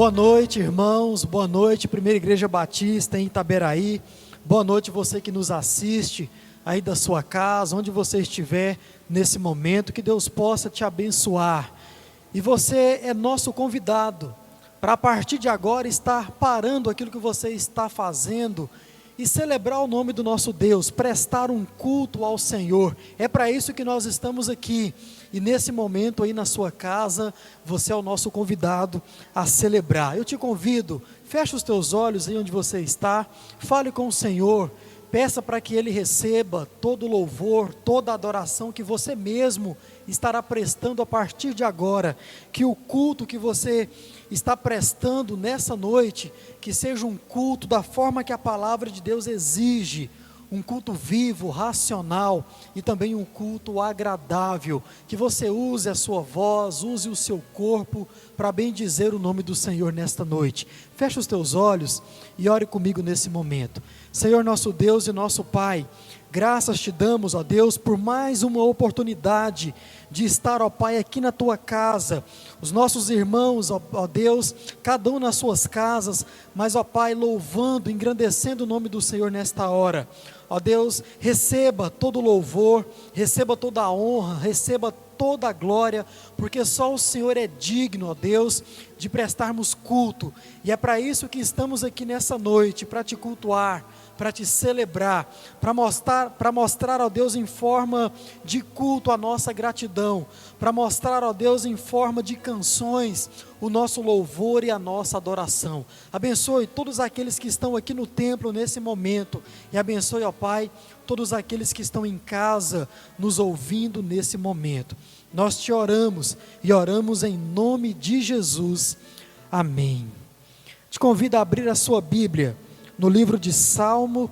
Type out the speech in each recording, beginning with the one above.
Boa noite, irmãos, boa noite, Primeira Igreja Batista em Itaberaí, boa noite você que nos assiste aí da sua casa, onde você estiver nesse momento, que Deus possa te abençoar. E você é nosso convidado para a partir de agora estar parando aquilo que você está fazendo e celebrar o nome do nosso Deus, prestar um culto ao Senhor. É para isso que nós estamos aqui. E nesse momento aí na sua casa, você é o nosso convidado a celebrar. Eu te convido, feche os teus olhos aí onde você está, fale com o Senhor, peça para que Ele receba todo o louvor, toda a adoração que você mesmo estará prestando a partir de agora. Que o culto que você está prestando nessa noite, que seja um culto da forma que a palavra de Deus exige, um culto vivo, racional e também um culto agradável, que você use a sua voz, use o seu corpo para bendizer o nome do Senhor nesta noite. Feche os teus olhos e ore comigo nesse momento. Senhor nosso Deus e nosso Pai, graças te damos, ó Deus, por mais uma oportunidade de estar, ó Pai, aqui na tua casa, os nossos irmãos, ó Deus, cada um nas suas casas, mas, ó Pai, louvando, engrandecendo o nome do Senhor nesta hora. Ó Deus, receba todo o louvor, receba toda a honra, receba toda a glória, porque só o Senhor é digno, ó Deus, de prestarmos culto, e é para isso que estamos aqui nessa noite, para te cultuar, para te celebrar, para mostrar, ó Deus, em forma de culto a nossa gratidão, para mostrar, ó Deus, em forma de canções, o nosso louvor e a nossa adoração. Abençoe todos aqueles que estão aqui no templo nesse momento, e abençoe, ó Pai, todos aqueles que estão em casa, nos ouvindo nesse momento. Nós te oramos, e oramos em nome de Jesus, amém. Te convido a abrir a sua Bíblia, no livro de Salmo,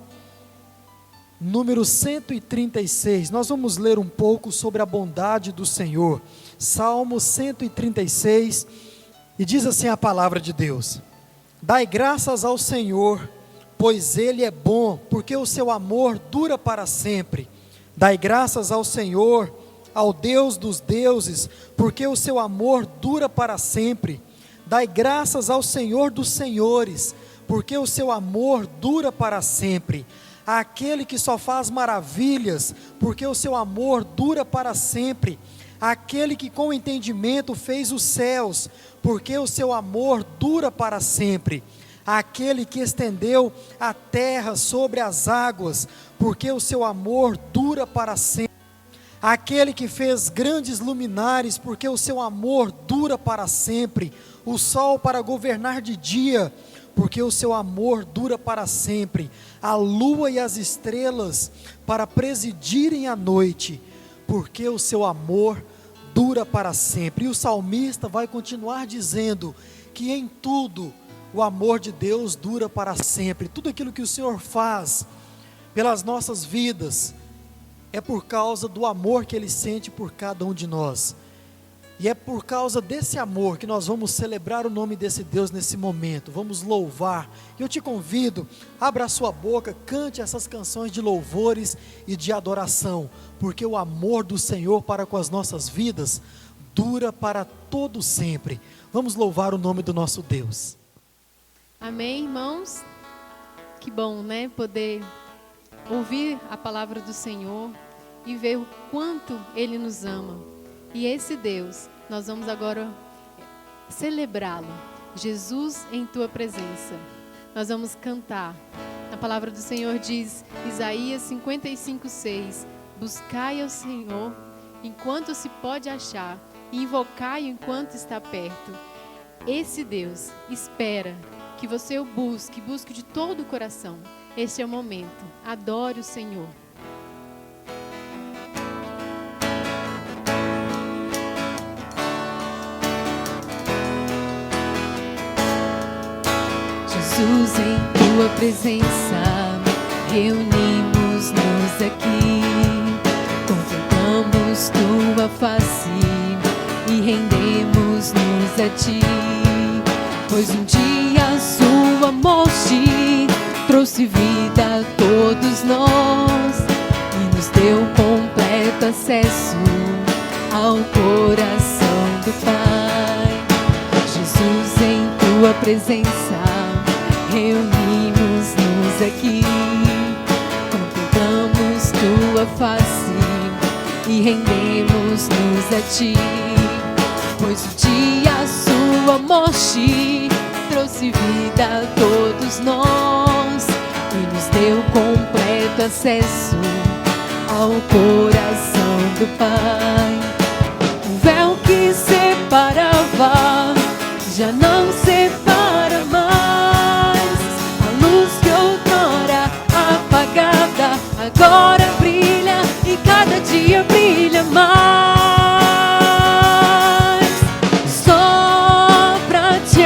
número 136, nós vamos ler um pouco sobre a bondade do Senhor. Salmo 136, e diz assim a palavra de Deus: Dai graças ao Senhor, pois Ele é bom, porque o seu amor dura para sempre. Dai graças ao Senhor, ao Deus dos deuses, porque o seu amor dura para sempre. Dai graças ao Senhor dos senhores, porque o seu amor dura para sempre. Àquele que só faz maravilhas, porque o seu amor dura para sempre. Àquele que com entendimento fez os céus, porque o seu amor dura para sempre. Àquele que estendeu a terra sobre as águas, porque o seu amor dura para sempre. Aquele que fez grandes luminares, porque o seu amor dura para sempre. O sol para governar de dia, porque o seu amor dura para sempre. A lua e as estrelas para presidirem a noite, porque o seu amor dura para sempre. E o salmista vai continuar dizendo que em tudo o amor de Deus dura para sempre. Tudo aquilo que o Senhor faz pelas nossas vidas é por causa do amor que Ele sente por cada um de nós. E é por causa desse amor que nós vamos celebrar o nome desse Deus nesse momento, vamos louvar. E eu te convido, abra a sua boca, cante essas canções de louvores e de adoração, porque o amor do Senhor para com as nossas vidas dura para todo sempre. Vamos louvar o nome do nosso Deus. Amém, irmãos? Que bom, né? Poder ouvir a palavra do Senhor e ver o quanto Ele nos ama. E esse Deus, nós vamos agora celebrá-lo. Jesus em tua presença. Nós vamos cantar. A palavra do Senhor diz, Isaías 55:6, buscai ao Senhor enquanto se pode achar, e invocai enquanto está perto. Esse Deus espera que você o busque de todo o coração. Este é o momento. Adore o Senhor. Jesus, em tua presença, reunimos-nos aqui, contemplamos tua face e rendemos-nos a ti, pois um dia sua morte trouxe vida a todos nós e nos deu completo acesso ao coração do Pai. Jesus, em tua tua presença, reunimos-nos aqui, contemplamos tua face e rendemos-nos a ti, pois o dia sua morte trouxe vida a todos nós e nos deu completo acesso ao coração do Pai. O véu que separava já não separa mais. A luz que outrora apagada agora brilha e cada dia brilha mais. Só pra te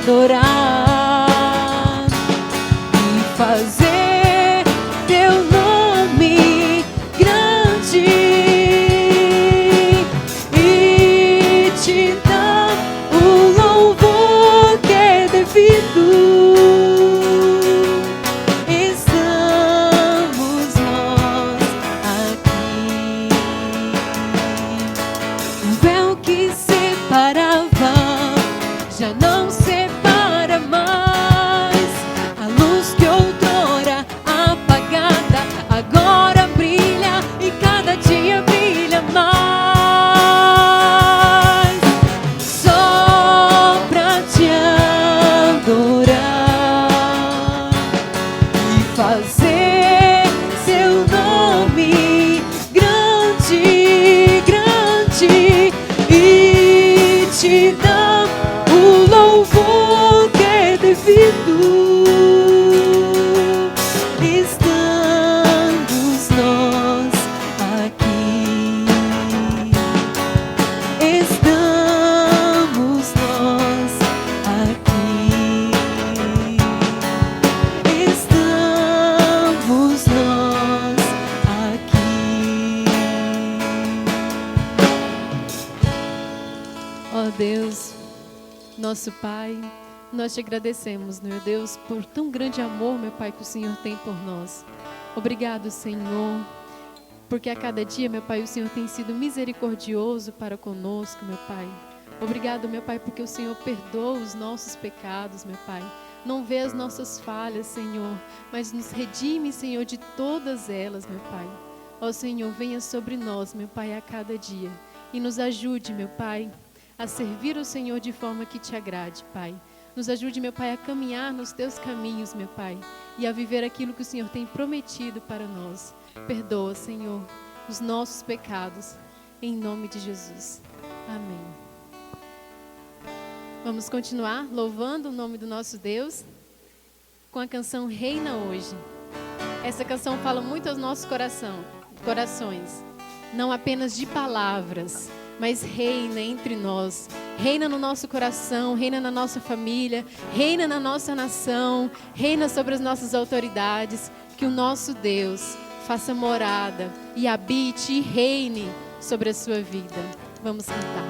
adorar e fazer teu nome grande e te dar o louvor que é devido. Estamos nós aqui. O véu que separava já não separa mais. A luz que outrora apagada agora brilha e cada dia brilha mais. Só pra te adorar e fazer seu nome grande, grande e te dar o louvor que é devido. Estamos nós aqui. Estamos nós aqui. Estamos nós aqui. Ó Deus, nosso Pai, nós te agradecemos, meu Deus, por tão grande amor, meu Pai, que o Senhor tem por nós. Obrigado, Senhor, porque a cada dia, meu Pai, o Senhor tem sido misericordioso para conosco, meu Pai. Obrigado, meu Pai, porque o Senhor perdoa os nossos pecados, meu Pai. Não vê as nossas falhas, Senhor, mas nos redime, Senhor, de todas elas, meu Pai. Ó Senhor, venha sobre nós, meu Pai, a cada dia e nos ajude, meu Pai, a servir o Senhor de forma que te agrade, Pai. Nos ajude, meu Pai, a caminhar nos teus caminhos, meu Pai, e a viver aquilo que o Senhor tem prometido para nós. Perdoa, Senhor, os nossos pecados, em nome de Jesus. Amém. Vamos continuar louvando o nome do nosso Deus com a canção Reina Hoje. Essa canção fala muito aos nossos corações, não apenas de palavras, mas reina entre nós, reina no nosso coração, reina na nossa família, reina na nossa nação, reina sobre as nossas autoridades. Que o nosso Deus faça morada e habite e reine sobre a sua vida. Vamos cantar.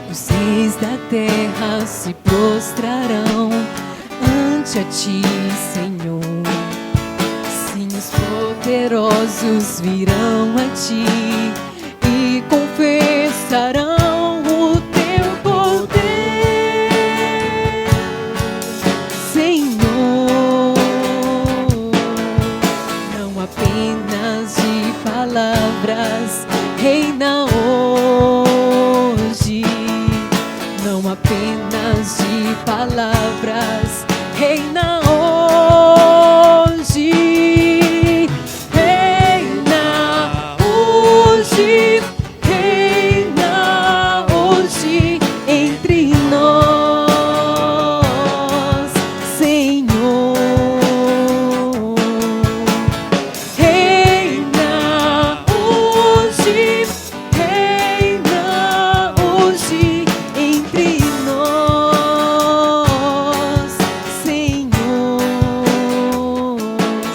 Os reis da terra se prostrarão ante a ti, Senhor. Sim, os poderosos virão a ti e confessarão o teu poder, Senhor. Não apenas de palavras, reina hoje. Não apenas de palavras, reina hoje. Reina hoje, reina hoje entre nós, Senhor. Reina hoje, reina hoje entre nós, Senhor.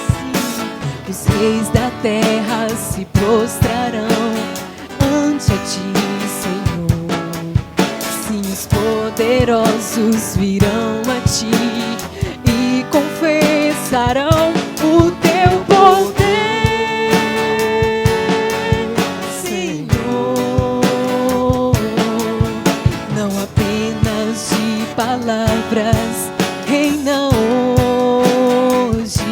Sim, os reis da terra se prostrarão ante a ti, Senhor. Sim, os poderosos virão a ti e confessarão o teu poder, palavras reina hoje,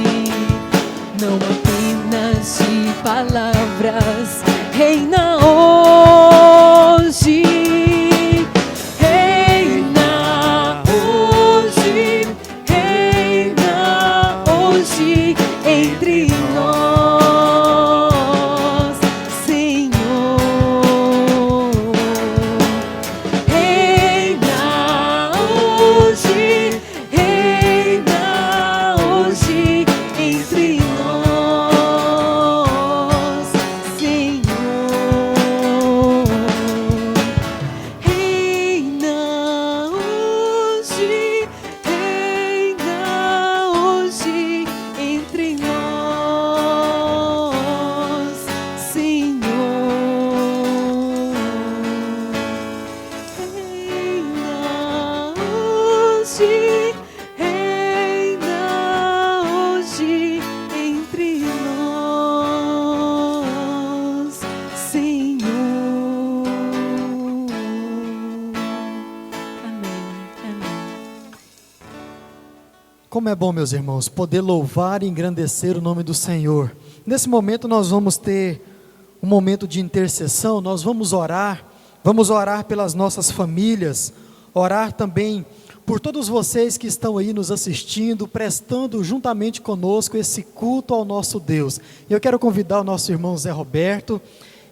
não apenas de palavras, reina hoje, reina hoje, reina hoje entre nós, Senhor. Reina hoje entre nós, Senhor. Reina hoje entre nós, Senhor. Reina hoje entre nós, Senhor. Amém, amém. Como é bom, meus irmãos, poder louvar e engrandecer o nome do Senhor. Nesse momento nós vamos ter um momento de intercessão, nós vamos orar pelas nossas famílias, orar também por todos vocês que estão aí nos assistindo, prestando juntamente conosco esse culto ao nosso Deus. Eu quero convidar o nosso irmão Zé Roberto,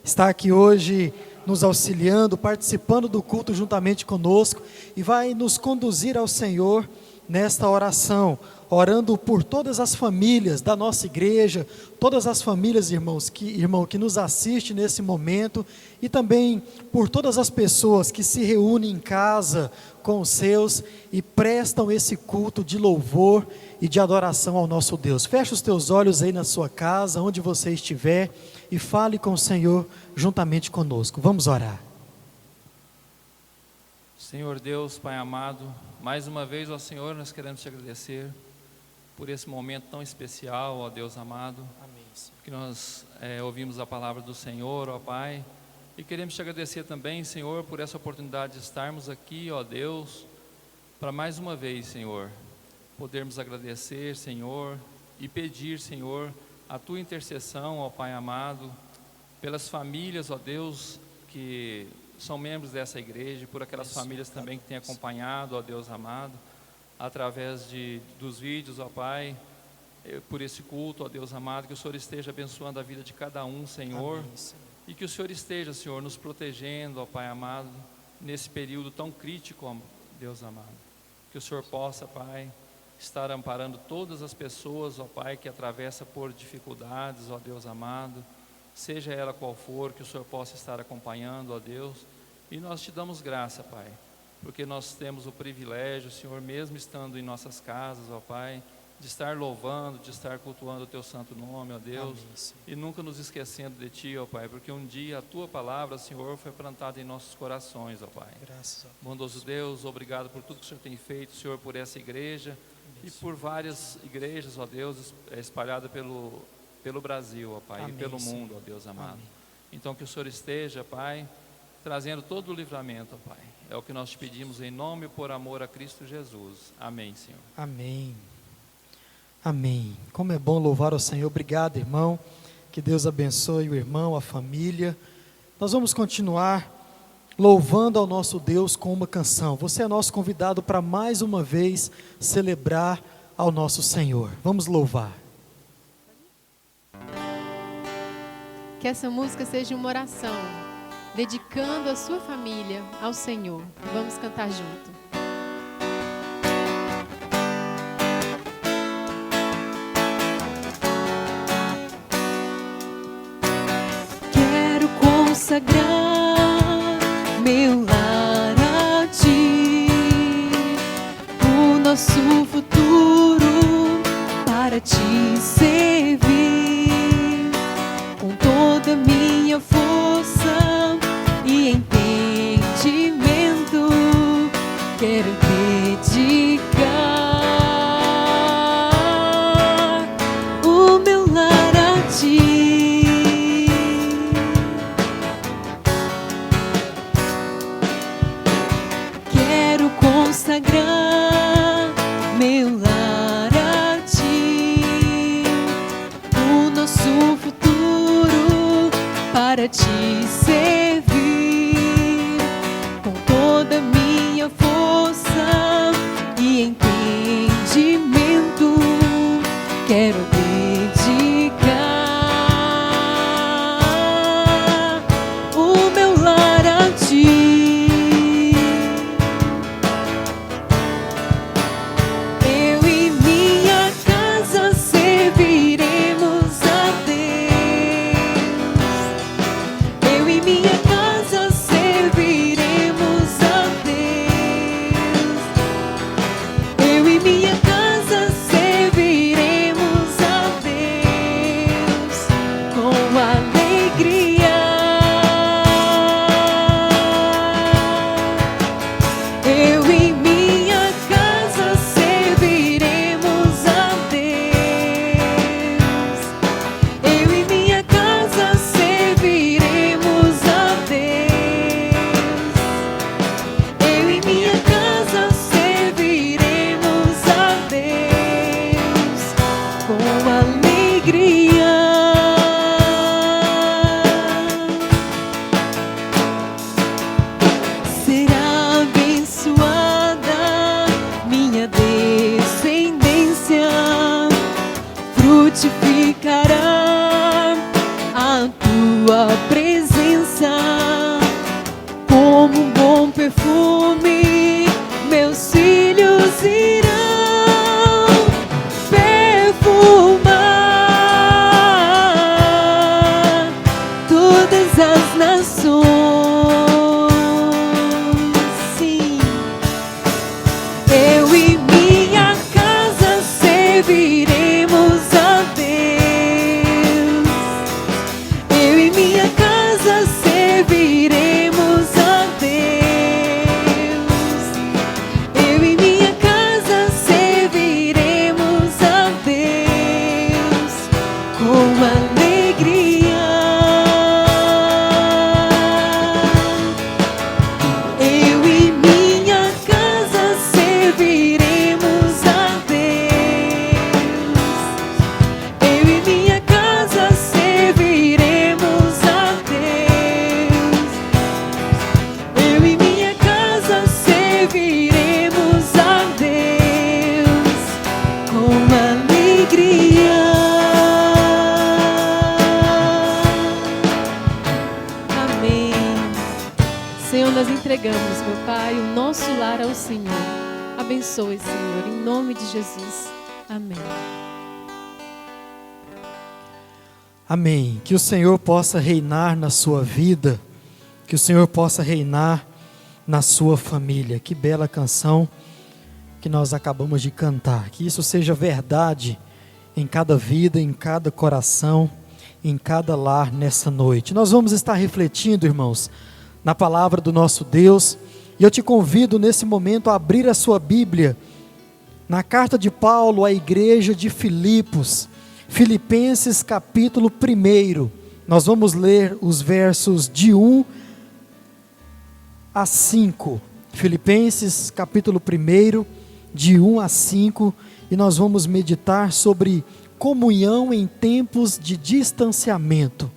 está aqui hoje nos auxiliando, participando do culto juntamente conosco e vai nos conduzir ao Senhor nesta oração, orando por todas as famílias da nossa igreja, todas as famílias, irmão, que nos assiste nesse momento, e também por todas as pessoas que se reúnem em casa com os seus e prestam esse culto de louvor e de adoração ao nosso Deus. Feche os teus olhos aí na sua casa, onde você estiver, e fale com o Senhor juntamente conosco. Vamos orar. Senhor Deus, Pai amado, mais uma vez, ó Senhor, nós queremos te agradecer por esse momento tão especial, ó Deus amado. Amém. Que nós ouvimos a palavra do Senhor, ó Pai, e queremos te agradecer também, Senhor, por essa oportunidade de estarmos aqui, ó Deus, para mais uma vez, Senhor, podermos agradecer, Senhor, e pedir, Senhor, a tua intercessão, ó Pai amado, pelas famílias, ó Deus, que são membros dessa igreja, por aquelas famílias também que têm acompanhado, ó Deus amado, através dos vídeos, ó Pai, por esse culto, ó Deus amado, que o Senhor esteja abençoando a vida de cada um, Senhor, amém, e que o Senhor esteja, Senhor, nos protegendo, ó Pai amado, nesse período tão crítico, ó Deus amado, que o Senhor possa, Pai, estar amparando todas as pessoas, ó Pai, que atravessam por dificuldades, ó Deus amado, seja ela qual for, que o Senhor possa estar acompanhando, ó Deus, e nós te damos graça, Pai, porque nós temos o privilégio, Senhor, mesmo estando em nossas casas, ó Pai, de estar louvando, de estar cultuando o Teu santo nome, ó Deus, amém, e nunca nos esquecendo de Ti, ó Pai, porque um dia a Tua palavra, Senhor, foi plantada em nossos corações, ó Pai. Graças a Deus. Bondoso Deus, obrigado por tudo que o Senhor tem feito, Senhor, por essa igreja, amém, e por várias igrejas, ó Deus, espalhadas pelo Brasil, ó Pai, amém, e pelo mundo, ó Deus amado. Amém. Então que o Senhor esteja, Pai, trazendo todo o livramento, ó Pai. É o que nós te pedimos em nome e por amor a Cristo Jesus. Amém, Senhor. Amém. Amém. Como é bom louvar ao Senhor. Obrigado, irmão. Que Deus abençoe o irmão, a família. Nós vamos continuar louvando ao nosso Deus com uma canção. Você é nosso convidado para mais uma vez celebrar ao nosso Senhor. Vamos louvar. Que essa música seja uma oração, dedicando a sua família ao Senhor. Vamos cantar junto. Quero consagrar meu lar a Ti, o nosso futuro para Te servir, com toda minha força e entendimento, quero dedicar o meu lar a Ti. Quero consagrar consagrar meu lar a ti, o nosso futuro para te servir com toda a minha força e entendimento. Quero dedicar o meu lar a ti. Eu e minha casa serviremos a Deus. Eu e minha casa serviremos a Deus. Eu e minha casa serviremos a Deus com alegria. Eu e minha casa serviremos a Deus. Eu e minha casa serviremos a Deus. Eu e minha casa serviremos a Deus com alegria. Será abençoada minha descendência, frutificará a tua presença como um bom perfume. Meus filhos irão perfumar todas as nações. Sim, eu e minha casa serviremos a Deus. Eu e minha casa serviremos a Deus. Eu e minha casa serviremos a Deus com alegria. Eu e minha casa serviremos a Deus. Eu e minha casa serviremos a Deus. Eu e minha casa serviremos a Deus com alegria. Amém. Senhor, nós entregamos, meu Pai, o nosso lar ao Senhor. Abençoe, Senhor, em nome de Jesus. Amém. Amém. Que o Senhor possa reinar na sua vida, que o Senhor possa reinar na sua família. Que bela canção que nós acabamos de cantar. Que isso seja verdade em cada vida, em cada coração, em cada lar nessa noite. Nós vamos estar refletindo, irmãos, na palavra do nosso Deus. E eu te convido nesse momento a abrir a sua Bíblia na carta de Paulo à igreja de Filipos, Filipenses capítulo 1. Nós vamos ler os versos de 1 a 5. Filipenses capítulo 1, de 1 a 5. E nós vamos meditar sobre comunhão em tempos de distanciamento.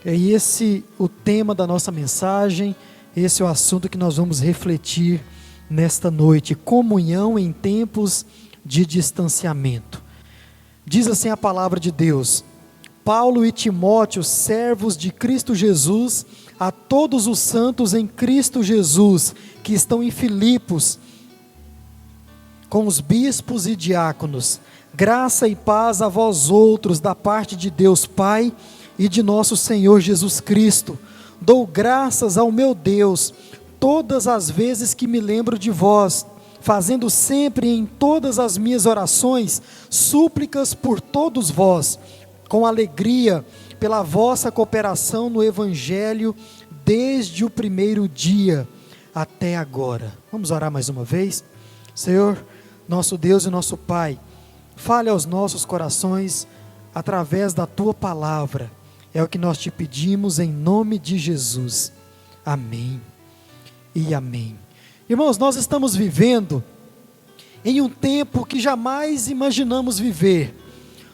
É esse o tema da nossa mensagem, esse é o assunto que nós vamos refletir nesta noite. Comunhão em tempos de distanciamento. Diz assim a palavra de Deus: Paulo e Timóteo, servos de Cristo Jesus, a todos os santos em Cristo Jesus, que estão em Filipos, com os bispos e diáconos, graça e paz a vós outros, da parte de Deus Pai e de nosso Senhor Jesus Cristo. Dou graças ao meu Deus, todas as vezes que me lembro de vós, fazendo sempre em todas as minhas orações, súplicas por todos vós, com alegria, pela vossa cooperação no Evangelho, desde o primeiro dia até agora. Vamos orar mais uma vez? Senhor, nosso Deus e nosso Pai, fale aos nossos corações através da Tua palavra. É o que nós te pedimos em nome de Jesus. Amém e amém. Irmãos, nós estamos vivendo em um tempo que jamais imaginamos viver.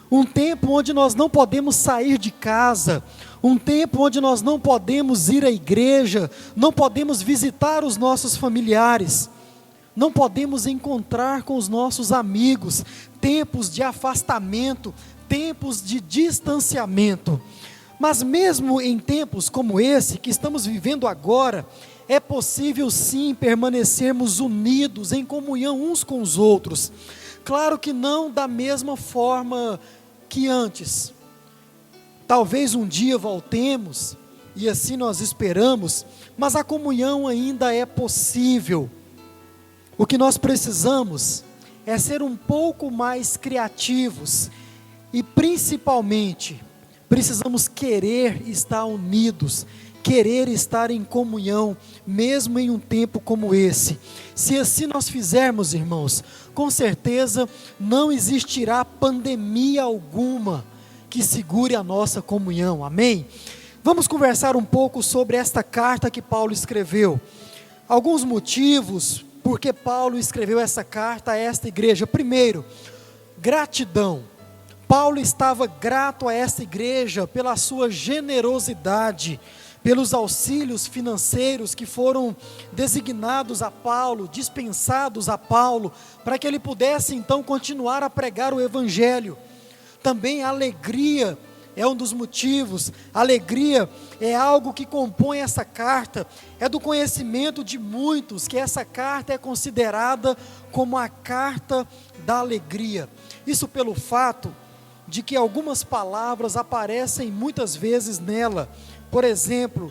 Um tempo onde nós não podemos sair de casa, um tempo onde nós não podemos ir à igreja, não podemos visitar os nossos familiares, não podemos encontrar com os nossos amigos, tempos de afastamento, tempos de distanciamento. Mas mesmo em tempos como esse que estamos vivendo agora, é possível sim permanecermos unidos, em comunhão uns com os outros. Claro que não da mesma forma que antes. Talvez um dia voltemos, e assim nós esperamos, mas a comunhão ainda é possível. O que nós precisamos é ser um pouco mais criativos, e principalmente, precisamos querer estar unidos, querer estar em comunhão, mesmo em um tempo como esse. Se assim nós fizermos, irmãos, com certeza não existirá pandemia alguma que segure a nossa comunhão, amém? Vamos conversar um pouco sobre esta carta que Paulo escreveu. Alguns motivos por que Paulo escreveu essa carta a esta igreja. Primeiro, gratidão. Paulo estava grato a esta igreja pela sua generosidade, pelos auxílios financeiros que foram designados a Paulo, dispensados a Paulo, para que ele pudesse então continuar a pregar o evangelho. Também a alegria é um dos motivos. A alegria é algo que compõe essa carta, é do conhecimento de muitos que essa carta é considerada como a carta da alegria. Isso pelo fato de que algumas palavras aparecem muitas vezes nela. Por exemplo,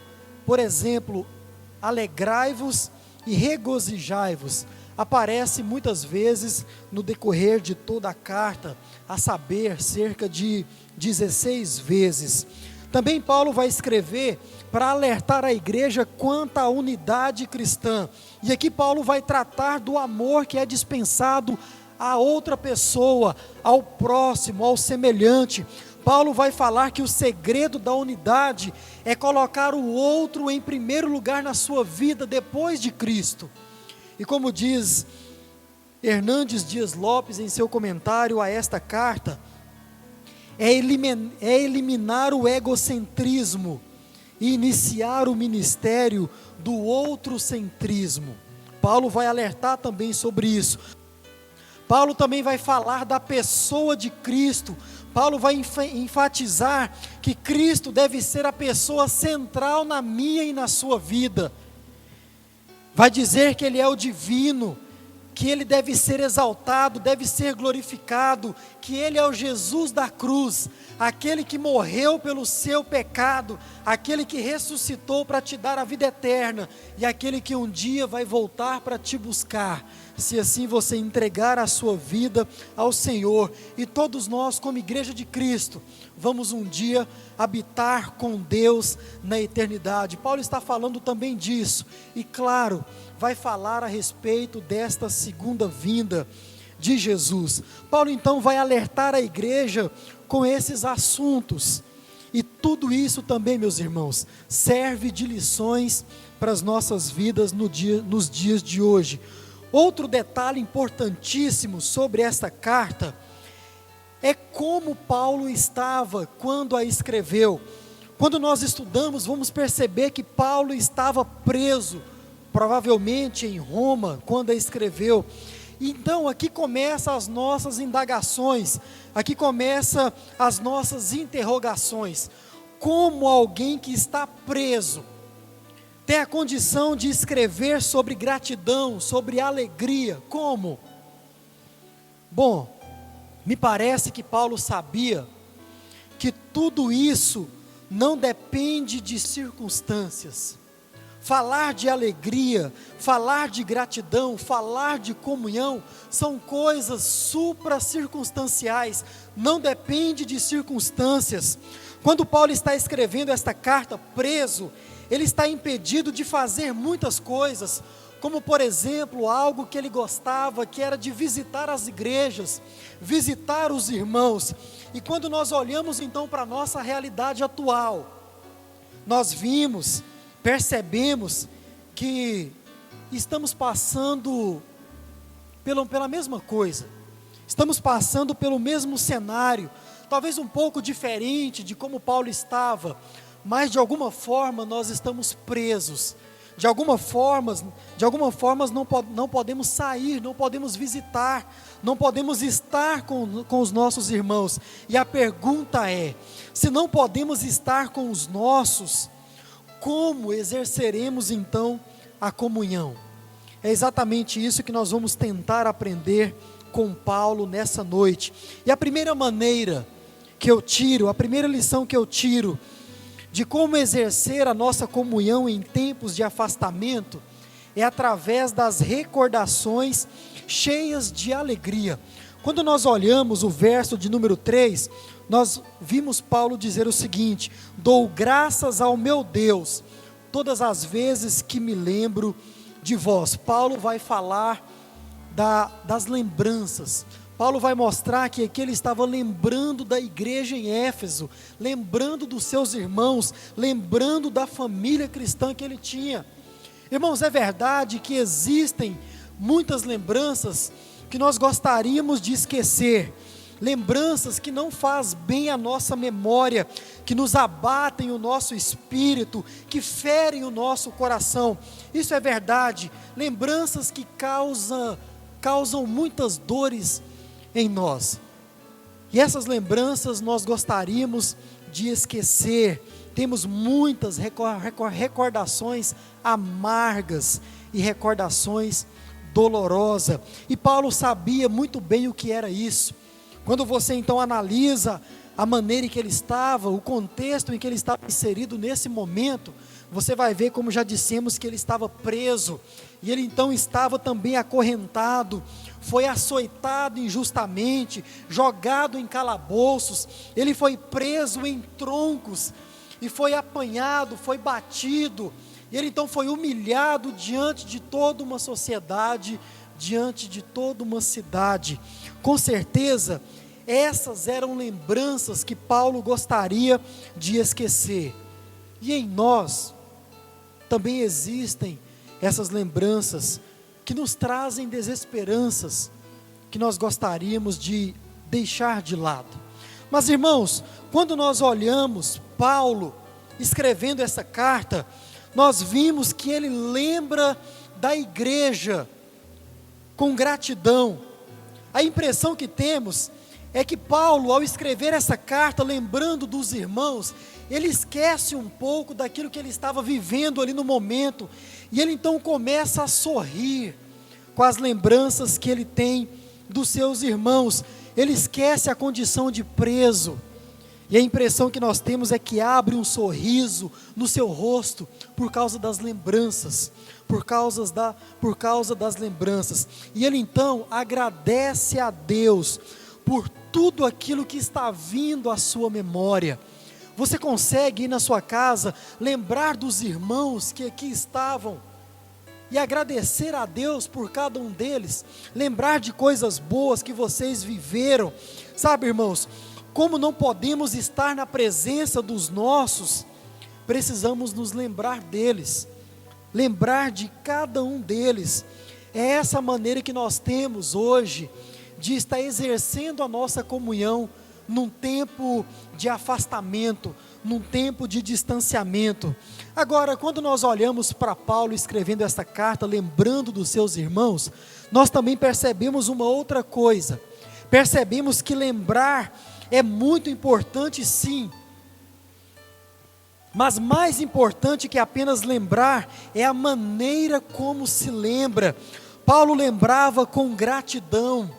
alegrai-vos e regozijai-vos, aparece muitas vezes no decorrer de toda a carta, a saber, cerca de 16 vezes. Também Paulo vai escrever para alertar a igreja quanto à unidade cristã, e aqui Paulo vai tratar do amor que é dispensado a outra pessoa, ao próximo, ao semelhante. Paulo vai falar que o segredo da unidade é colocar o outro em primeiro lugar na sua vida, depois de Cristo. E como diz Hernandes Dias Lopes em seu comentário a esta carta, é eliminar o egocentrismo e iniciar o ministério do outrocentrismo. Paulo vai alertar também sobre isso. Paulo também vai falar da pessoa de Cristo. Paulo vai enfatizar que Cristo deve ser a pessoa central na minha e na sua vida. Vai dizer que Ele é o divino, que Ele deve ser exaltado, deve ser glorificado, que Ele é o Jesus da cruz, aquele que morreu pelo seu pecado, aquele que ressuscitou para te dar a vida eterna, e aquele que um dia vai voltar para te buscar, se assim você entregar a sua vida ao Senhor. E todos nós, como igreja de Cristo, vamos um dia habitar com Deus na eternidade. Paulo está falando também disso, e claro, vai falar a respeito desta segunda vinda de Jesus. Paulo então vai alertar a igreja com esses assuntos, e tudo isso também, meus irmãos, serve de lições para as nossas vidas nos dias de hoje. Outro detalhe importantíssimo sobre esta carta é como Paulo estava quando a escreveu. Quando nós estudamos, vamos perceber que Paulo estava preso, provavelmente em Roma, quando a escreveu. Então aqui começam as nossas indagações, aqui começam as nossas interrogações. Como alguém que está preso tem a condição de escrever sobre gratidão, sobre alegria? Como? Bom, me parece que Paulo sabia que tudo isso não depende de circunstâncias. Falar de alegria, falar de gratidão, falar de comunhão, são coisas supracircunstanciais, não depende de circunstâncias. Quando Paulo está escrevendo esta carta preso, ele está impedido de fazer muitas coisas, como por exemplo, algo que ele gostava, que era de visitar as igrejas, visitar os irmãos. E quando nós olhamos então para a nossa realidade atual, nós percebemos que estamos passando pela mesma coisa, estamos passando pelo mesmo cenário, talvez um pouco diferente de como Paulo estava, mas de alguma forma nós estamos presos, de alguma forma não podemos sair, não podemos visitar, não podemos estar com os nossos irmãos. E a pergunta é: se não podemos estar com os nossos, como exerceremos então a comunhão? É exatamente isso que nós vamos tentar aprender com Paulo nessa noite. E a primeira maneira que eu tiro, a primeira lição que eu tiro de como exercer a nossa comunhão em tempos de afastamento, é através das recordações cheias de alegria. Quando nós olhamos o verso de número 3, nós vimos Paulo dizer o seguinte: dou graças ao meu Deus, todas as vezes que me lembro de vós. Paulo vai falar das lembranças. Paulo vai mostrar que aqui ele estava lembrando da igreja em Éfeso, lembrando dos seus irmãos, lembrando da família cristã que ele tinha. Irmãos, é verdade que existem muitas lembranças que nós gostaríamos de esquecer, lembranças que não faz bem à nossa memória, que nos abatem o nosso espírito, que ferem o nosso coração. Isso é verdade, lembranças que causam muitas dores em nós, e essas lembranças nós gostaríamos de esquecer. Temos muitas recordações amargas e recordações dolorosas, e Paulo sabia muito bem o que era isso. Quando você então analisa a maneira em que ele estava, o contexto em que ele estava inserido nesse momento, você vai ver, como já dissemos, que ele estava preso, e ele então estava também acorrentado, foi açoitado injustamente, jogado em calabouços, ele foi preso em troncos, e foi apanhado, foi batido, e ele então foi humilhado diante de toda uma sociedade, diante de toda uma cidade. Com certeza, essas eram lembranças que Paulo gostaria de esquecer, e em nós também existem essas lembranças que nos trazem desesperanças, que nós gostaríamos de deixar de lado. Mas, irmãos, quando nós olhamos Paulo escrevendo essa carta, nós vimos que ele lembra da igreja com gratidão. A impressão que temos é que Paulo, ao escrever essa carta, lembrando dos irmãos, ele esquece um pouco daquilo que ele estava vivendo ali no momento, e ele então começa a sorrir com as lembranças que ele tem dos seus irmãos. Ele esquece a condição de preso, e a impressão que nós temos é que abre um sorriso no seu rosto por causa das lembranças, por causa das lembranças, e ele então agradece a Deus por tudo aquilo que está vindo à sua memória. Você consegue ir na sua casa, lembrar dos irmãos que aqui estavam, e agradecer a Deus por cada um deles, lembrar de coisas boas que vocês viveram. Sabe, irmãos, como não podemos estar na presença dos nossos, precisamos nos lembrar deles, lembrar de cada um deles. É essa maneira que nós temos hoje, de estar exercendo a nossa comunhão, num tempo de afastamento, num tempo de distanciamento. Agora, quando nós olhamos para Paulo escrevendo esta carta, lembrando dos seus irmãos, nós também percebemos uma outra coisa. Percebemos que lembrar é muito importante, sim, mas mais importante que apenas lembrar é a maneira como se lembra. Paulo lembrava com gratidão,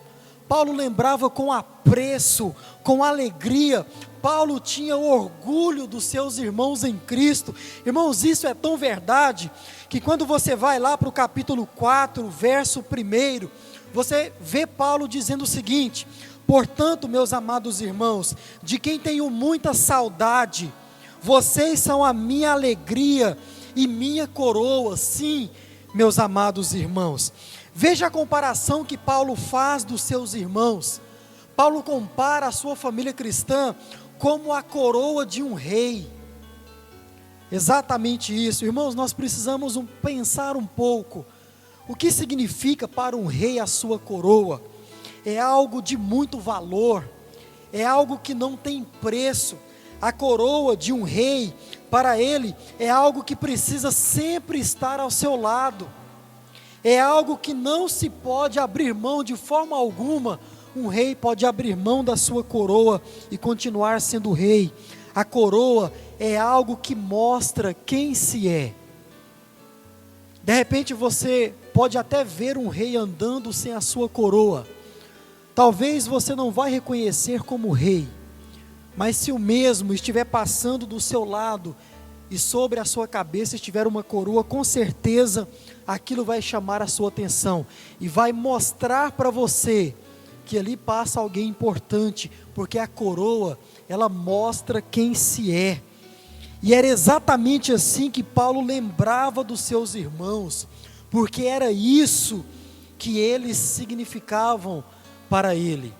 Paulo lembrava com apreço, com alegria. Paulo tinha orgulho dos seus irmãos em Cristo. Irmãos, isso é tão verdade, que quando você vai lá para o capítulo 4, verso 1, você vê Paulo dizendo o seguinte: portanto, meus amados irmãos, de quem tenho muita saudade, vocês são a minha alegria e minha coroa. Sim, meus amados irmãos. Veja a comparação que Paulo faz dos seus irmãos. Paulo compara a sua família cristã como a coroa de um rei. Exatamente isso. Irmãos, nós precisamos pensar um pouco o que significa para um rei a sua coroa? É algo de muito valor, é algo que não tem preço. A coroa de um rei, para ele, é algo que precisa sempre estar ao seu lado, é algo que não se pode abrir mão de forma alguma. Um rei pode abrir mão da sua coroa e continuar sendo rei. A coroa é algo que mostra quem se é. De repente você pode até ver um rei andando sem a sua coroa. Talvez você não vai reconhecer como rei, mas se o mesmo estiver passando do seu lado e sobre a sua cabeça estiver uma coroa, com certeza aquilo vai chamar a sua atenção e vai mostrar para você que ali passa alguém importante, porque a coroa, ela mostra quem se é. E era exatamente assim que Paulo lembrava dos seus irmãos, porque era isso que eles significavam para ele.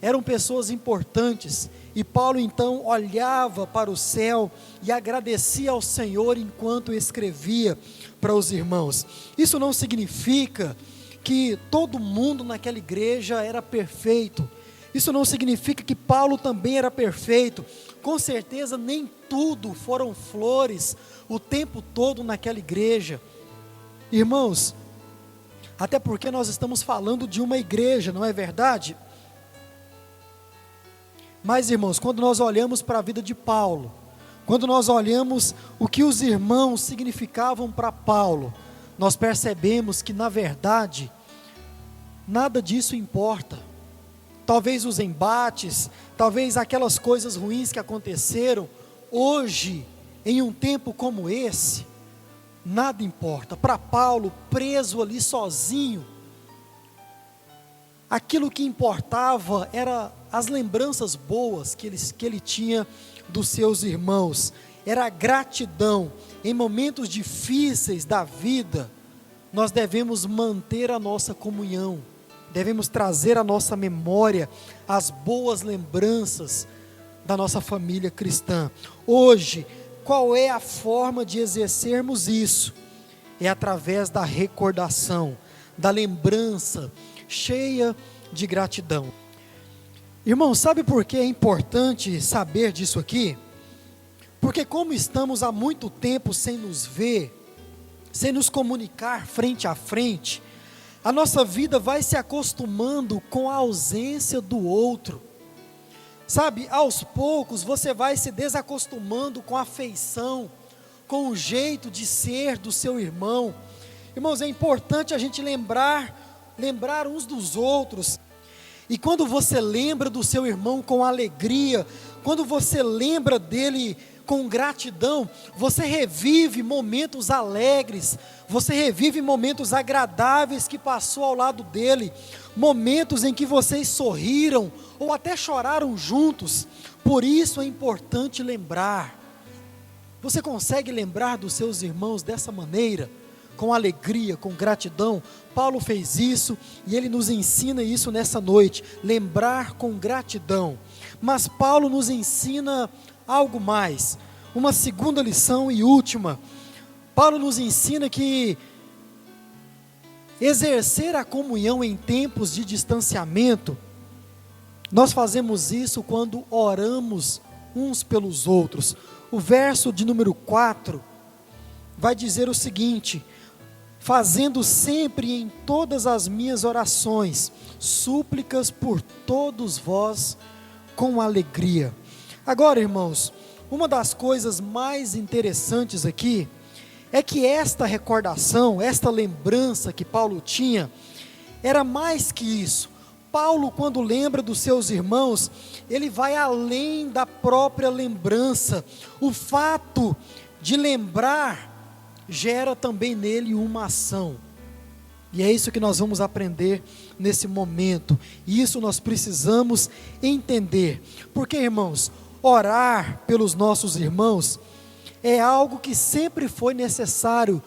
Eram pessoas importantes, e Paulo então olhava para o céu e agradecia ao Senhor enquanto escrevia para os irmãos. Isso não significa que todo mundo naquela igreja era perfeito. Isso não significa que Paulo também era perfeito. Com certeza nem tudo foram flores o tempo todo naquela igreja. Irmãos, até porque nós estamos falando de uma igreja, não é verdade? Mas, irmãos, quando nós olhamos para a vida de Paulo, quando nós olhamos o que os irmãos significavam para Paulo, nós percebemos que, na verdade, nada disso importa. Talvez os embates, talvez aquelas coisas ruins que aconteceram, hoje, em um tempo como esse, nada importa. Para Paulo, preso ali sozinho, aquilo que importava era as lembranças boas que ele tinha dos seus irmãos, era a gratidão. Em momentos difíceis da vida, nós devemos manter a nossa comunhão, devemos trazer à nossa memória as boas lembranças da nossa família cristã. Hoje, qual é a forma de exercermos isso? É através da recordação, da lembrança cheia de gratidão. Irmão, sabe por que é importante saber disso aqui? Porque como estamos há muito tempo sem nos ver, sem nos comunicar frente a frente, a nossa vida vai se acostumando com a ausência do outro. Sabe, aos poucos você vai se desacostumando com a afeição, com o jeito de ser do seu irmão. Irmãos, é importante a gente lembrar uns dos outros. E quando você lembra do seu irmão com alegria, quando você lembra dele com gratidão, você revive momentos alegres, você revive momentos agradáveis que passou ao lado dele, momentos em que vocês sorriram ou até choraram juntos. Por isso é importante lembrar. Você consegue lembrar dos seus irmãos dessa maneira? Com alegria, com gratidão? Paulo fez isso e ele nos ensina isso nessa noite, lembrar com gratidão. Mas Paulo nos ensina algo mais, uma segunda lição e última. Paulo nos ensina que exercer a comunhão em tempos de distanciamento, nós fazemos isso quando oramos uns pelos outros. O verso de número 4 vai dizer o seguinte: fazendo sempre em todas as minhas orações, súplicas por todos vós com alegria. Agora, irmãos, uma das coisas mais interessantes aqui, é que esta recordação, esta lembrança que Paulo tinha, era mais que isso. Paulo, quando lembra dos seus irmãos, ele vai além da própria lembrança. O fato de lembrar gera também nele uma ação, e é isso que nós vamos aprender nesse momento, e isso nós precisamos entender, porque, irmãos, orar pelos nossos irmãos é algo que sempre foi necessário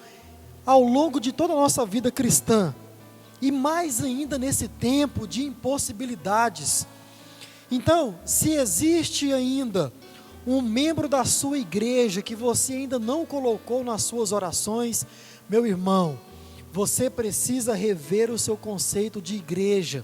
ao longo de toda a nossa vida cristã, e mais ainda nesse tempo de impossibilidades. Então, se existe ainda um membro da sua igreja que você ainda não colocou nas suas orações, meu irmão, você precisa rever o seu conceito de igreja,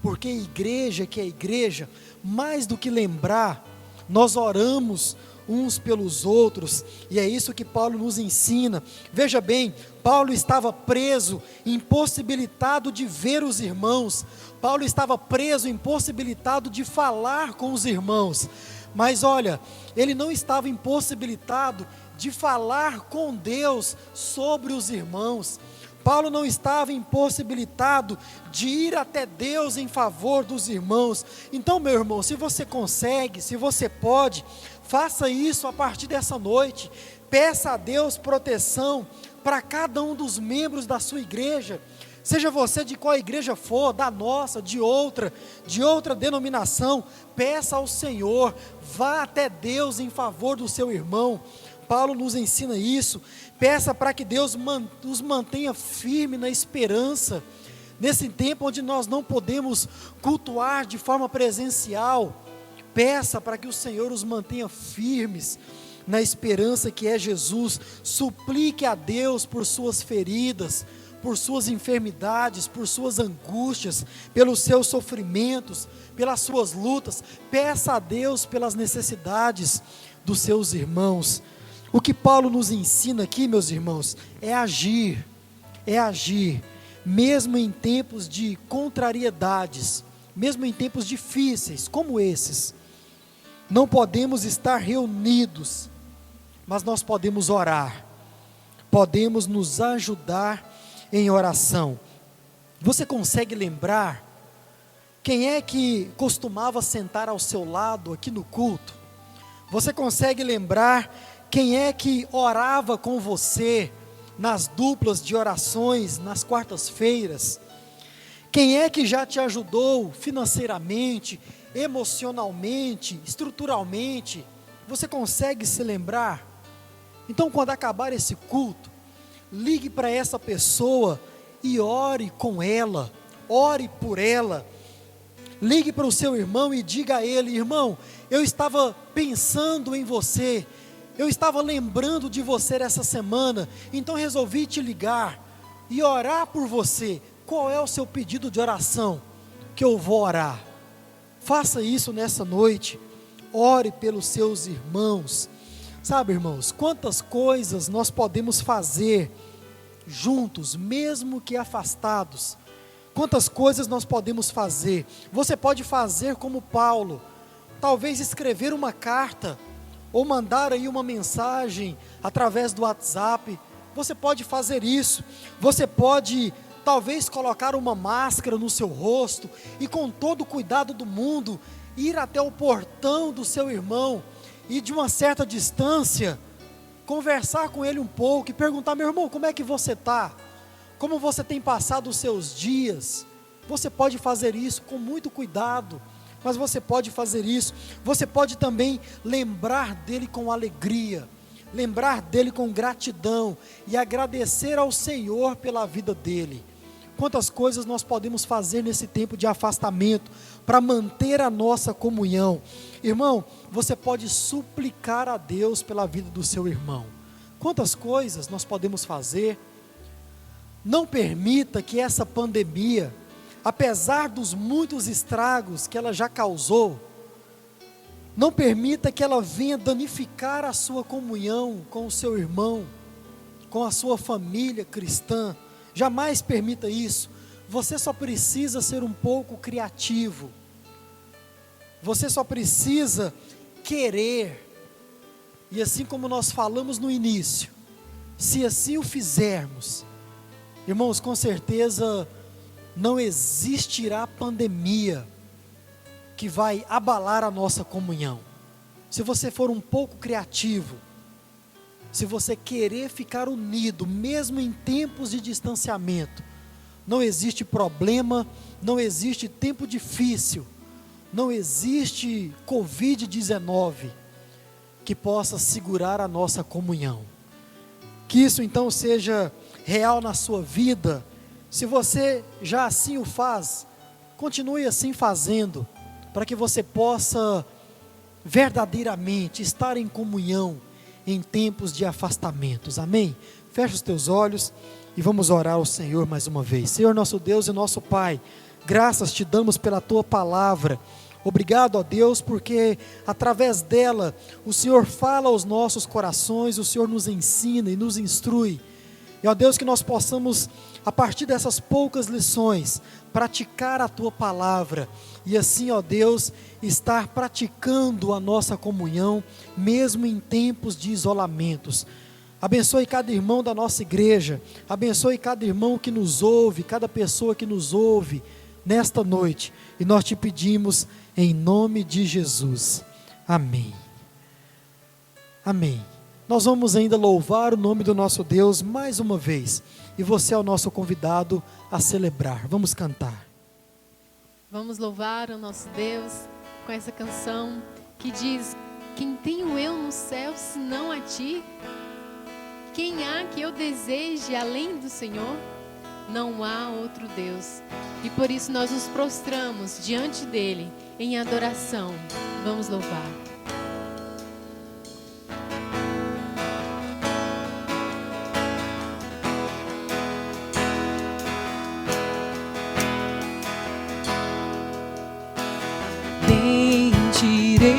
porque igreja que é igreja, mais do que lembrar, nós oramos uns pelos outros, e é isso que Paulo nos ensina. Veja bem, Paulo estava preso, impossibilitado de ver os irmãos, Paulo estava preso, impossibilitado de falar com os irmãos, mas olha, ele não estava impossibilitado de falar com Deus sobre os irmãos. Paulo não estava impossibilitado de ir até Deus em favor dos irmãos. Então, meu irmão, se você consegue, se você pode, faça isso a partir dessa noite. Peça a Deus proteção para cada um dos membros da sua igreja. Seja você de qual igreja for, da nossa, de outra denominação, peça ao Senhor, vá até Deus em favor do seu irmão. Paulo nos ensina isso. Peça para que Deus nos mantenha firme na esperança, nesse tempo onde nós não podemos cultuar de forma presencial. Peça para que o Senhor os mantenha firmes na esperança que é Jesus. Suplique a Deus por suas feridas, por suas enfermidades, por suas angústias, pelos seus sofrimentos, pelas suas lutas. Peça a Deus pelas necessidades dos seus irmãos. O que Paulo nos ensina aqui, meus irmãos, é agir, mesmo em tempos de contrariedades, mesmo em tempos difíceis como esses. Não podemos estar reunidos, mas nós podemos orar, podemos nos ajudar em oração. Você consegue lembrar quem é que costumava sentar ao seu lado aqui no culto? Você consegue lembrar quem é que orava com você nas duplas de orações, nas quartas-feiras? Quem é que já te ajudou financeiramente, emocionalmente, estruturalmente? Você consegue se lembrar? Então, quando acabar esse culto, ligue para essa pessoa e ore com ela, ore por ela. Ligue para o seu irmão e diga a ele: irmão, eu estava pensando em você, eu estava lembrando de você essa semana, então resolvi te ligar e orar por você. Qual é o seu pedido de oração que eu vou orar? Faça isso nessa noite, ore pelos seus irmãos. Sabe, irmãos, quantas coisas nós podemos fazer juntos, mesmo que afastados. Quantas coisas nós podemos fazer. Você pode fazer como Paulo, talvez escrever uma carta, ou mandar aí uma mensagem através do WhatsApp. Você pode fazer isso. Você pode talvez colocar uma máscara no seu rosto e, com todo o cuidado do mundo, ir até o portão do seu irmão e, de uma certa distância, conversar com ele um pouco e perguntar: meu irmão, como é que você está? Como você tem passado os seus dias? Você pode fazer isso com muito cuidado, mas você pode fazer isso. Você pode também lembrar dele com alegria, lembrar dele com gratidão e agradecer ao Senhor pela vida dele. Quantas coisas nós podemos fazer nesse tempo de afastamento para manter a nossa comunhão. Irmão, você pode suplicar a Deus pela vida do seu irmão. Quantas coisas nós podemos fazer. Não permita que essa pandemia, apesar dos muitos estragos que ela já causou, não permita que ela venha danificar a sua comunhão com o seu irmão, com a sua família cristã. Jamais permita isso. Você só precisa ser um pouco criativo. Você só precisa querer. E assim como nós falamos no início, se assim o fizermos, irmãos, com certeza não existirá pandemia que vai abalar a nossa comunhão. Se você for um pouco criativo, se você querer ficar unido, mesmo em tempos de distanciamento, não existe problema, não existe tempo difícil, não existe Covid-19 que possa segurar a nossa comunhão. Que isso então seja real na sua vida. Se você já assim o faz, continue assim fazendo, para que você possa verdadeiramente estar em comunhão em tempos de afastamentos. Amém? Fecha os teus olhos e vamos orar ao Senhor mais uma vez. Senhor nosso Deus e nosso Pai, graças te damos pela tua palavra. Obrigado, ó Deus, porque através dela o Senhor fala aos nossos corações, o Senhor nos ensina e nos instrui. E ó Deus, que nós possamos, a partir dessas poucas lições, praticar a tua palavra e assim, ó Deus, estar praticando a nossa comunhão, mesmo em tempos de isolamentos. Abençoe cada irmão da nossa igreja, abençoe cada irmão que nos ouve, cada pessoa que nos ouve nesta noite, e nós te pedimos em nome de Jesus, amém. Amém. Nós vamos ainda louvar o nome do nosso Deus mais uma vez, e você é o nosso convidado a celebrar. Vamos cantar. Vamos louvar o nosso Deus com essa canção que diz: quem tenho eu no céu senão a ti? Quem há que eu deseje além do Senhor? Não há outro Deus. E por isso nós nos prostramos diante dele em adoração. Vamos louvar. Bendirei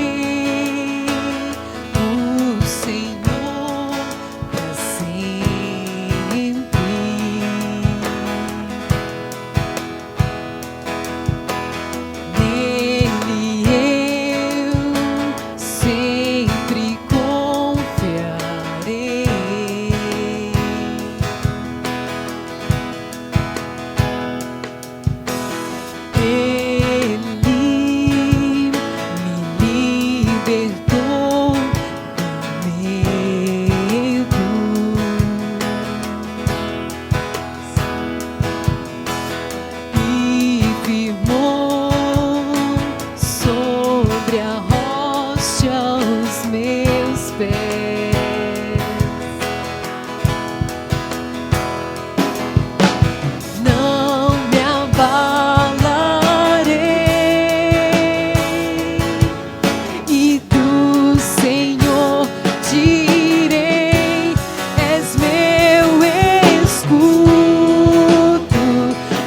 o Senhor para sempre. Nele eu sempre confiarei. Libertou do medo e firmou sobre a rocha os meus pés. Não me abalarei. E do Senhor direi: és meu escudo,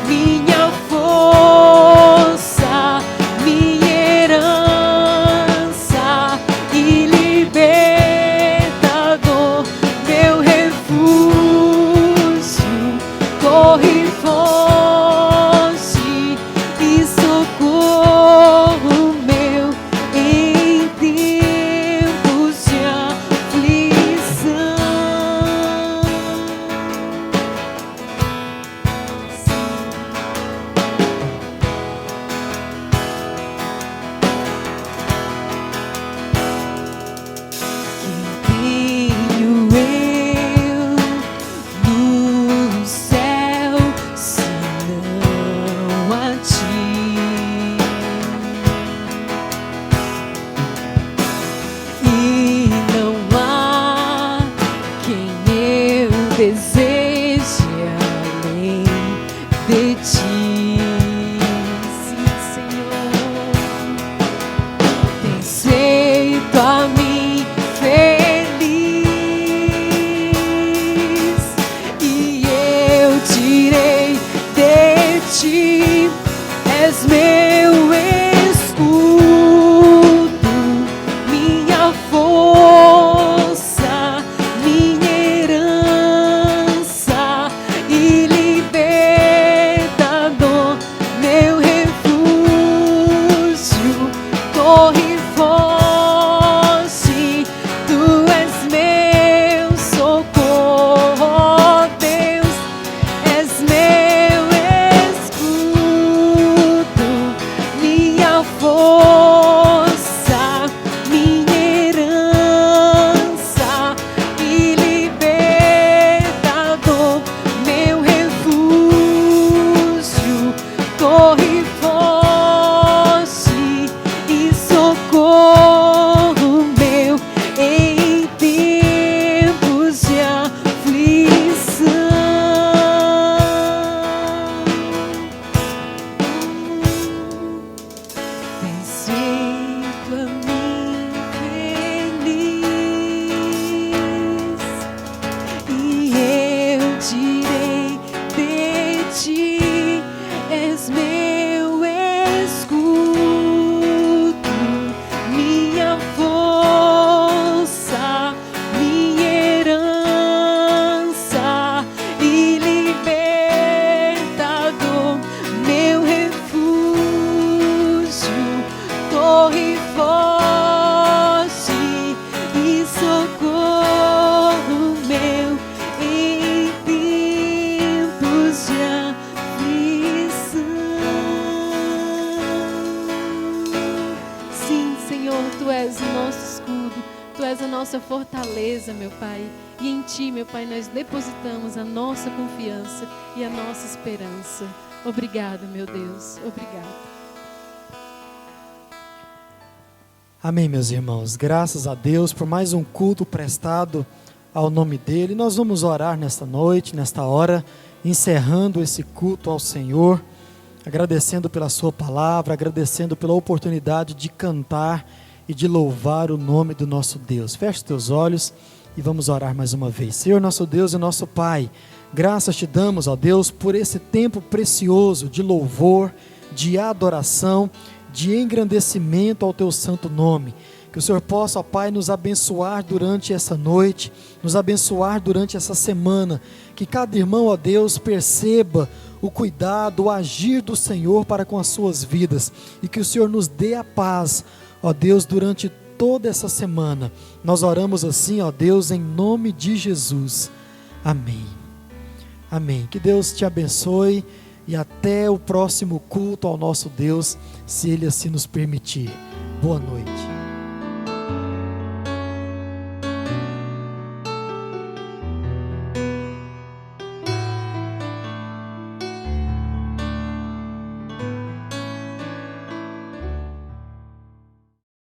minha força, minha herança e libertador, meu refúgio, torre forte e socorro meu em tempos de aflição. Quem tenho eu no céu senão a ti? E não há quem eu deseje além de ti. Sim, Senhor, tens feito a mim feliz, e eu direi de ti: és meu escudo, minha força, minha herança e libertador, meu refúgio, torre forte, tu és meu socorro, ó Deus, és meu escudo, minha força, minha herança e libertador, meu refúgio, torre forte e socorro meu em tempos de aflição. Tens feito a mim feliz, e eu direi nossa fortaleza, meu Pai. E em Ti, meu Pai, nós depositamos a nossa confiança e a nossa esperança. Obrigado, meu Deus. Obrigado. Amém, meus irmãos. Graças a Deus por mais um culto prestado ao nome dEle. Nós vamos orar nesta noite, nesta hora, encerrando esse culto ao Senhor, agradecendo pela sua palavra, agradecendo pela oportunidade de cantar e de louvar o nome do nosso Deus. Feche teus olhos e vamos orar mais uma vez. Senhor, nosso Deus e nosso Pai, graças te damos, ó Deus, por esse tempo precioso de louvor, de adoração, de engrandecimento ao teu santo nome. Que o Senhor possa, ó Pai, nos abençoar durante essa noite, nos abençoar durante essa semana, que cada irmão, ó Deus, perceba o cuidado, o agir do Senhor para com as suas vidas, e que o Senhor nos dê a paz, ó Deus, durante toda essa semana. Nós oramos assim, ó Deus, em nome de Jesus. Amém. Amém. Que Deus te abençoe e até o próximo culto ao nosso Deus, se Ele assim nos permitir. Boa noite.